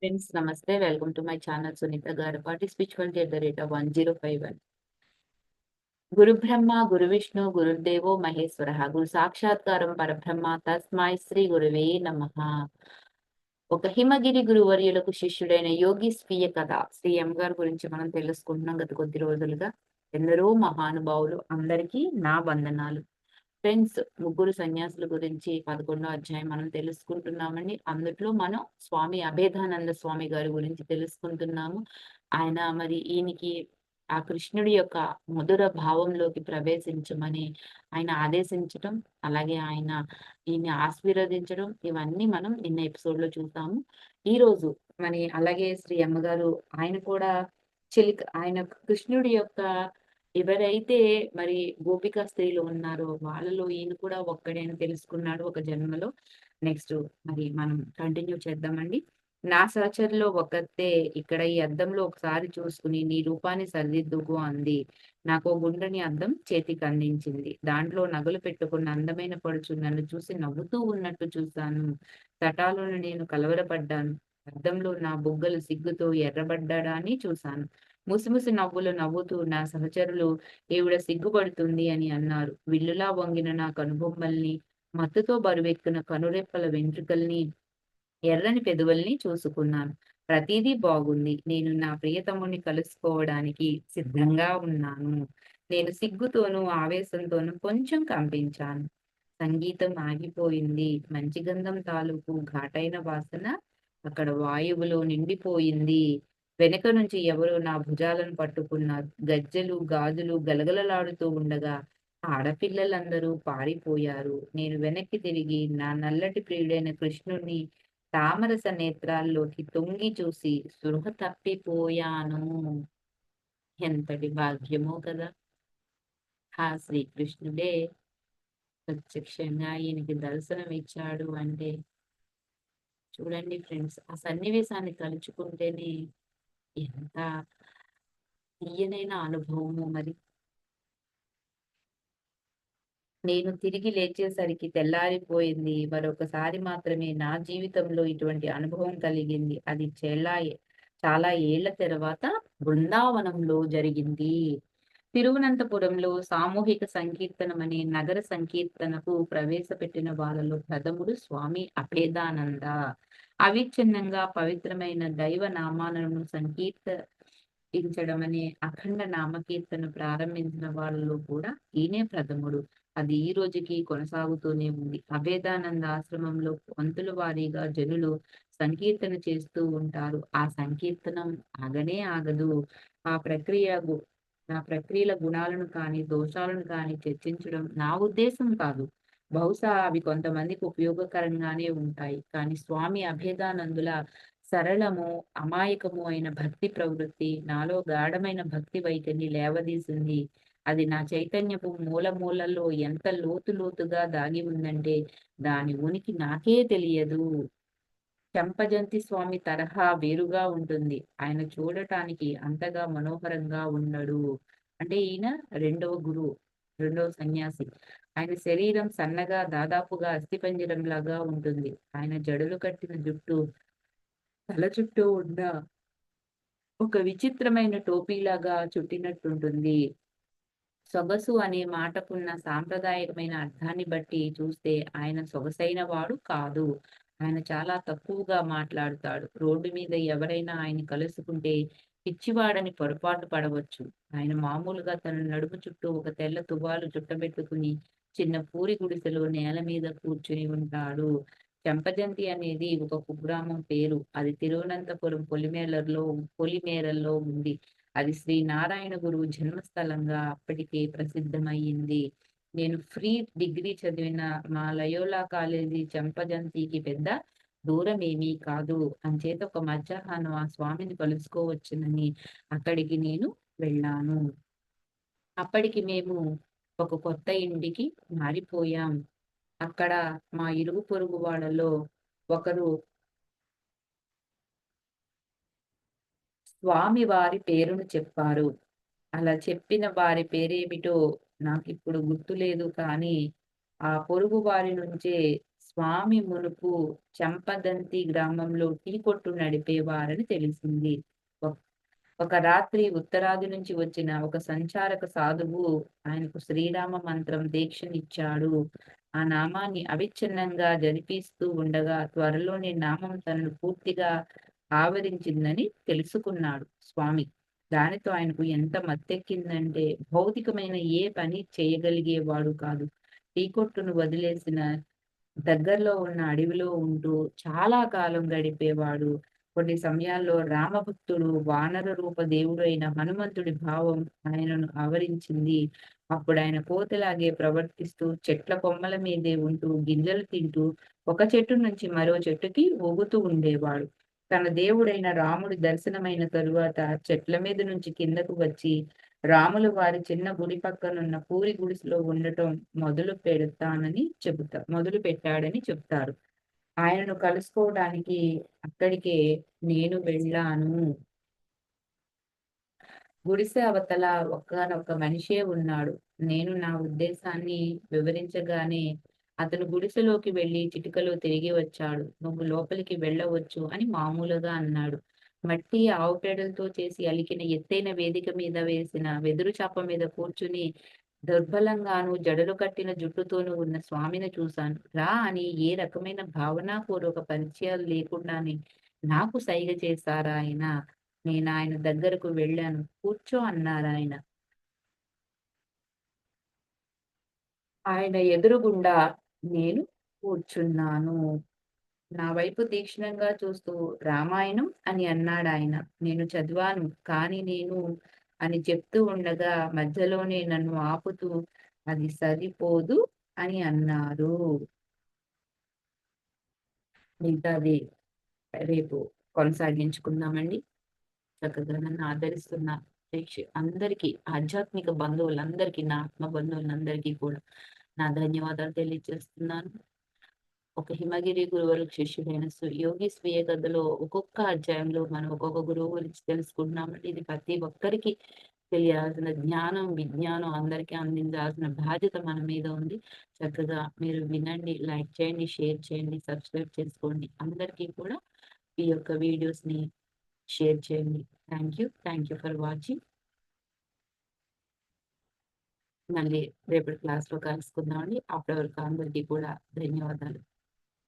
Friends నమస్తే. Welcome to my channel Sunitha Garapati spirituality at the rate of 1051. గురు బ్రహ్మ, గురు విష్ణు, గురుర్దేవో మహేశ్వరః. గురు సాక్షాత్కారం పరబ్రహ్మ. తస్మై శ్రీ గురువే నమః. ఒక హిమగిరి గురువర్యులకు శిష్యుడైన యోగి స్వీయ కథ శ్రీ ఎం గారి గురించి మనం తెలుసుకుంటున్నాం గత కొద్ది రోజులుగా. ఎందరో మహానుభావులు, అందరికీ నా వందనాలు. ఫ్రెండ్స్, ముగ్గురు సన్యాసుల గురించి 11వ అధ్యాయం మనం తెలుసుకుంటున్నామండి. అందుట్లో మనం స్వామి అభేదానంద స్వామి గారి గురించి తెలుసుకుంటున్నాము. ఆయన మరి ఈయనకి ఆ కృష్ణుడి యొక్క మధుర భావంలోకి ప్రవేశించమని ఆయన ఆదేశించటం, అలాగే ఆయన ఈయన్ని ఆశీర్వదించడం, ఇవన్నీ మనం నిన్న ఎపిసోడ్‌లో చూసాము. ఈరోజు మరి అలాగే శ్రీ అమ్మగారు ఆయన కూడా ఆయన కృష్ణుడి యొక్క ఎవరైతే మరి గోపికా స్త్రీలు ఉన్నారో వాళ్ళలో ఈయన కూడా ఒక్కడే అని తెలుసుకున్నాడు ఒక జన్మలో. నెక్స్ట్ మరి మనం కంటిన్యూ చేద్దామండి. నా సహచరిలో ఒకతే ఇక్కడ ఈ అద్దంలో ఒకసారి చూసుకుని నీ రూపాన్ని సరిదిద్దుకో అంది. నాకో గుండ్రని అద్దం చేతికి అందించింది. దాంట్లో నగలు పెట్టుకున్న అందమైన పడుచు నన్ను చూసి నవ్వుతూ ఉన్నట్టు చూశాను. తటాలున నేను కలవరపడ్డాను. అద్దంలో నా బుగ్గలు సిగ్గుతో ఎర్రబడ్డాడా అని చూశాను. ముసిముసి నవ్వులు నవ్వుతూ నా సహచరులు ఈవిడ సిగ్గుపడుతుంది అని అన్నారు. విల్లులా వంగిన నా కనుబొమ్మల్ని, మత్తుతో బరువెక్కిన కనురెప్పల వెంట్రుకల్ని, ఎర్రని పెదవుల్ని చూసుకున్నాను. ప్రతిదీ బాగుంది. నేను నా ప్రియతముని కలుసుకోవడానికి సిద్ధంగా ఉన్నాను. నేను సిగ్గుతోనూ, ఆవేశంతోనూ కొంచెం కంపించాను. సంగీతం ఆగిపోయింది. మంచి గంధం తాలూకు ఘాటైన వాసన అక్కడ వాయువులో నిండిపోయింది. వెనక నుంచి ఎవరో నా భుజాలను పట్టుకున్నారు. గజ్జెలు, గాజులు గలగలలాడుతూ ఉండగా ఆడపిల్లలందరూ పారిపోయారు. నేను వెనక్కి తిరిగి నా నల్లటి ప్రియుడైన కృష్ణుణ్ణి తామరస నేత్రాల్లోకి తొంగి చూసి స్పృహ తప్పిపోయాను. ఎంతటి భాగ్యమో కదా! ఆ శ్రీకృష్ణుడే ప్రత్యక్షంగా ఈయనకి దర్శనం ఇచ్చాడు అంటే చూడండి ఫ్రెండ్స్, ఆ సన్నివేశాన్ని తలుచుకుంటేనే ఎంత తీయనైన అనుభవమో మరి. నేను తిరిగి లేచేసరికి తెల్లారిపోయింది. మరొకసారి మాత్రమే నా జీవితంలో ఇటువంటి అనుభవం కలిగింది. అది చాలా ఏళ్ల తర్వాత బృందావనంలో జరిగింది. తిరువనంతపురంలో సామూహిక సంకీర్తనం అనే నగర సంకీర్తనకు ప్రవేశపెట్టిన వాళ్ళలో ప్రథముడు స్వామి అభేదానంద. అవిచ్ఛిన్నంగా పవిత్రమైన దైవ నామాలను సంకీర్తించడం అనే అఖండ నామకీర్తన ప్రారంభించిన వాళ్ళలో కూడా ఈయనే ప్రథముడు. అది ఈ రోజుకి కొనసాగుతూనే ఉంది. అభేదానంద ఆశ్రమంలో వంతుల వారీగా జనులు సంకీర్తన చేస్తూ ఉంటారు. ఆ సంకీర్తనం ఆగనే ఆగదు. ఆ ప్రక్రియ నా ప్రక్రియల గుణాలను కానీ, దోషాలను కానీ చర్చించడం నా ఉద్దేశం కాదు. బహుశా అవి కొంతమందికి ఉపయోగకరంగానే ఉంటాయి. కానీ స్వామి అభేదానందుల సరళము, అమాయకము అయిన భక్తి ప్రవృత్తి నాలో గాఢమైన భక్తి వైఖరిని లేవదీసింది. అది నా చైతన్యపు మూల మూలల్లో ఎంత లోతు లోతుగా దాగి ఉందంటే దాని ఉనికి నాకే తెలియదు. చెంపజంతి స్వామి తరహా వేరుగా ఉంటుంది. ఆయన చూడటానికి అంతగా మనోహరంగా ఉండడు. అంటే ఈయన రెండవ గురువు, రెండవ సన్యాసి. ఆయన శరీరం సన్నగా దాదాపుగా అస్థిపంజరంలాగా ఉంటుంది. ఆయన జడలు కట్టిన జుట్టు తల చుట్టూ ఉన్న ఒక విచిత్రమైన టోపీలాగా చుట్టినట్టుంటుంది. సొగసు అనే మాటకున్న సాంప్రదాయకమైన అర్థాన్ని బట్టి చూస్తే ఆయన సొగసైన వాడు కాదు. ఆయన చాలా తక్కువగా మాట్లాడుతాడు. రోడ్డు మీద ఎవరైనా ఆయన్ని కలుసుకుంటే పిచ్చివాడని పొరపాటు పడవచ్చు. ఆయన మామూలుగా తన నడుము చుట్టూ ఒక తెల్ల తువాలు చుట్టబెట్టుకుని చిన్న పూరి గుడిసెలో నేల మీద కూర్చుని ఉంటాడు. చెంపజంతి అనేది ఒక కుగ్రామం పేరు. అది తిరువనంతపురం పొలిమేరల్లో ఉంది. అది శ్రీ నారాయణ గురువు జన్మస్థలంగా అప్పటికే ప్రసిద్ధమయ్యింది. నేను ఫ్రీ డిగ్రీ చదివిన మా లయోలా కాలేజీ చెంపజంతికి పెద్ద దూరమేమీ కాదు. అంచేత ఒక మధ్యాహ్నం ఆ స్వామిని కలుసుకోవచ్చునని అక్కడికి నేను వెళ్ళాను. అప్పటికి మేము ఒక కొత్త ఇంటికి మారిపోయాం. అక్కడ మా ఇరుగు పొరుగు వాళ్ళలో ఒకరు స్వామి వారి పేరును చెప్పారు. అలా చెప్పిన వారి పేరేమిటో నాకిప్పుడు గుర్తులేదు కానీ, ఆ పొరుగు వారి నుంచే స్వామి మునుపు చంపదంతి గ్రామంలో టీ కొట్టు నడిపేవారని తెలిసింది. ఒక్ ఒక రాత్రి ఉత్తరాది నుంచి వచ్చిన ఒక సంచారక సాధువు ఆయనకు శ్రీరామ మంత్రం దీక్షనిచ్చాడు. ఆ నామాన్ని అవిచ్ఛిన్నంగా జరిపిస్తూ ఉండగా త్వరలోనే నామం తనను పూర్తిగా ఆవరించిందని తెలుసుకున్నాడు స్వామి. దానితో ఆయనకు ఎంత మత్తెక్కిందంటే భౌతికమైన ఏ పని చేయగలిగేవాడు కాదు. టీ కొట్టును వదిలేసిన దగ్గరలో ఉన్న అడవిలో ఉంటూ చాలా కాలం గడిపేవాడు. కొన్ని సమయాల్లో రామభక్తుడు, వానర రూప దేవుడైన హనుమంతుడి భావం ఆయనను ఆవరించింది. అప్పుడాయన కోతిలాగే ప్రవర్తిస్తూ, చెట్ల కొమ్మల మీదే ఉంటూ, గింజలు తింటూ, ఒక చెట్టు నుంచి మరో చెట్టుకి ఊగుతూ ఉండేవాడు. తన దేవుడైన రాముడి దర్శనమైన తరువాత చెట్ల మీద నుంచి కిందకు వచ్చి, రాములు వారి చిన్న గుడి పక్కనున్న పూరి గుడిసెలో ఉండటం మొదలుపెట్టాడని చెప్తారు. ఆయనను కలుసుకోవడానికి అక్కడికే నేను వెళ్ళాను. గుడిసె అవతల ఒకానొక మనిషే ఉన్నాడు. నేను నా ఉద్దేశాన్ని వివరించగానే అతను గుడిసెలోకి వెళ్లి చిటికలో తిరిగి వచ్చాడు. "నువ్వు లోపలికి వెళ్ళవచ్చు" అని మామూలుగా అన్నాడు. మట్టి, ఆవు పేడలతో చేసి అలికిన ఎత్తైన వేదిక మీద వేసిన వెదురు చాప మీద కూర్చుని దుర్బలంగాను, జడలు కట్టిన జుట్టుతోనూ ఉన్న స్వామిని చూశాను. "రా" అని ఏ రకమైన భావనాపూర్వక పరిచయాలు లేకుండానే నాకు సైగ చేశారాయన. నేనాయన దగ్గరకు వెళ్ళాను. "కూర్చో" అన్నారాయన. ఆయన ఎదురుగుండా నేను కూర్చున్నాను. నా వైపు తీక్షణంగా చూస్తూ "రామాయణం" అని అన్నాడాయన. నేను చదివాను. కానీ నేను అని చెప్తూ ఉండగా మధ్యలోనే నన్ను ఆపుతూ "అది సరిపోదు" అని అన్నారు. మిగతాది రేపు కొనసాగించుకుందామండి. చక్కగా నన్ను ఆదరిస్తున్న అందరికీ, ఆధ్యాత్మిక బంధువులందరికీ, నా ఆత్మ బంధువులందరికీ కూడా నా ధన్యవాదాలు తెలియజేస్తున్నాను. ఒక హిమగిరి గురువులకు శిష్యుడైన యోగి స్వీయ కథలో ఒక్కొక్క అధ్యాయంలో మనం ఒక్కొక్క గురువు గురించి తెలుసుకుంటున్నామండి. ఇది ప్రతి ఒక్కరికి తెలియాల్సిన జ్ఞానం, విజ్ఞానం అందరికీ అందించాల్సిన బాధ్యత మన మీద ఉంది. చక్కగా మీరు వినండి, లైక్ చేయండి, షేర్ చేయండి, సబ్స్క్రైబ్ చేసుకోండి. అందరికీ కూడా ఈ యొక్క వీడియోస్‌ని షేర్ చేయండి. Thank you. Thank you for watching. మళ్ళీ రేపటి క్లాస్‌లో కలుసుకుందామండి. అప్పటి వరకు అందరికీ కూడా ధన్యవాదాలు.